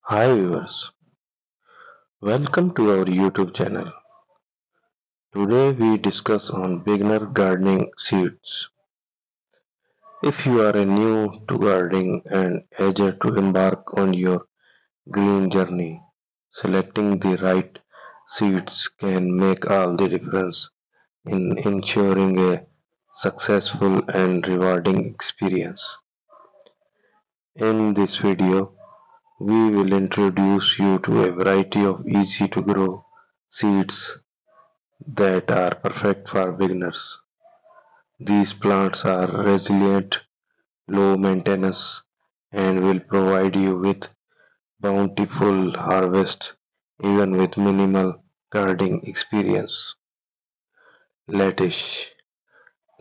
Hi viewers, welcome to our YouTube channel. Today we discuss on beginner gardening seeds. If you are a new to gardening and eager to embark on your green journey, selecting the right seeds can make all the difference in ensuring a successful and rewarding experience. In this video, we will introduce you to a variety of easy to grow seeds that are perfect for beginners. These plants are resilient, low maintenance, and will provide you with bountiful harvest even with minimal gardening experience. Lettuce.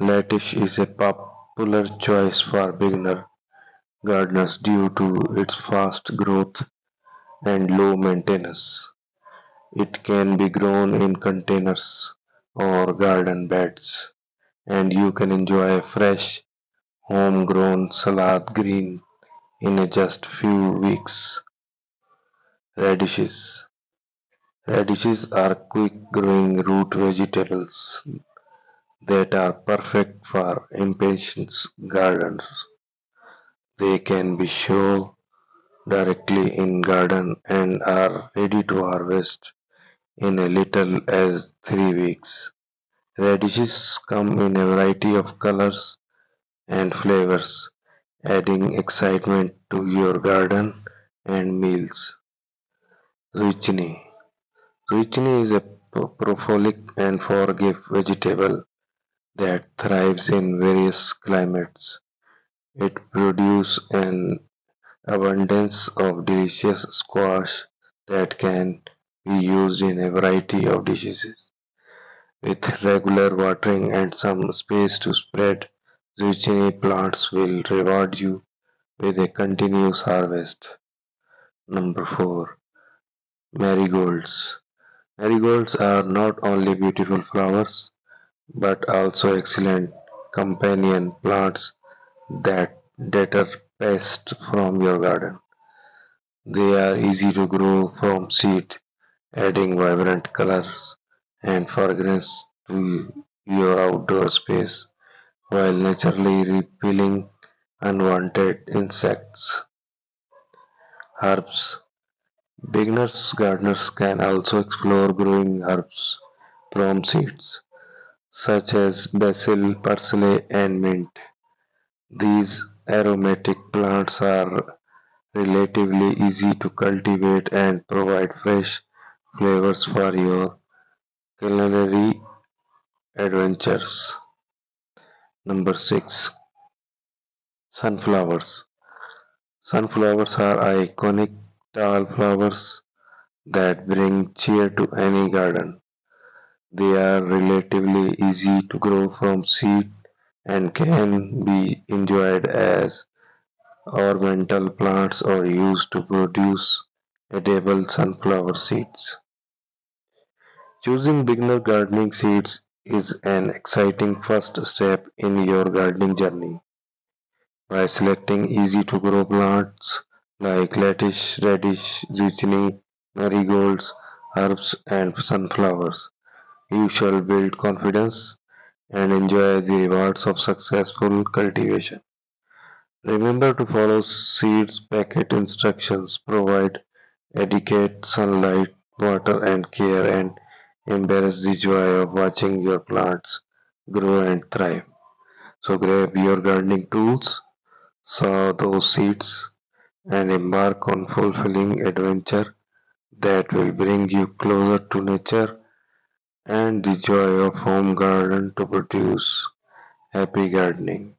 Lettuce is a popular choice for beginner gardeners due to its fast growth and low maintenance. It can be grown in containers or garden beds, and you can enjoy a fresh homegrown salad green in just few weeks. Radishes. Radishes are quick growing root vegetables that are perfect for impatient gardens. They can be sown directly in garden and are ready to harvest in a little as 3 weeks. Radishes come in a variety of colors and flavors, adding excitement to your garden and meals. Zucchini. Zucchini is a prolific and forgiving vegetable that thrives in various climates. It produces an abundance of delicious squash that can be used in a variety of dishes. With regular watering and some space to spread, zucchini plants will reward you with a continuous harvest. Number 4. Marigolds. Marigolds are not only beautiful flowers but also excellent companion plants that deter pests from your garden. They are easy to grow from seed, adding vibrant colors and fragrance to your outdoor space while naturally repelling unwanted insects. Herbs. Beginners gardeners can also explore growing herbs from seeds, such as basil, parsley, and mint. These aromatic plants are relatively easy to cultivate and provide fresh flavors for your culinary adventures. Number 6. Sunflowers. Sunflowers are iconic tall flowers that bring cheer to any garden. They are relatively easy to grow from seed and can be enjoyed as ornamental plants or used to produce edible sunflower seeds. Choosing beginner gardening seeds is an exciting first step in your gardening journey. By selecting easy to grow plants like lettuce, radish, zucchini, marigolds, herbs, and sunflowers, you shall build confidence and enjoy the rewards of successful cultivation. Remember to follow seeds packet instructions, provide adequate sunlight, water and care, and embrace the joy of watching your plants grow and thrive. So grab your gardening tools, sow those seeds, and embark on fulfilling adventure that will bring you closer to nature and the joy of home garden to produce happy gardening.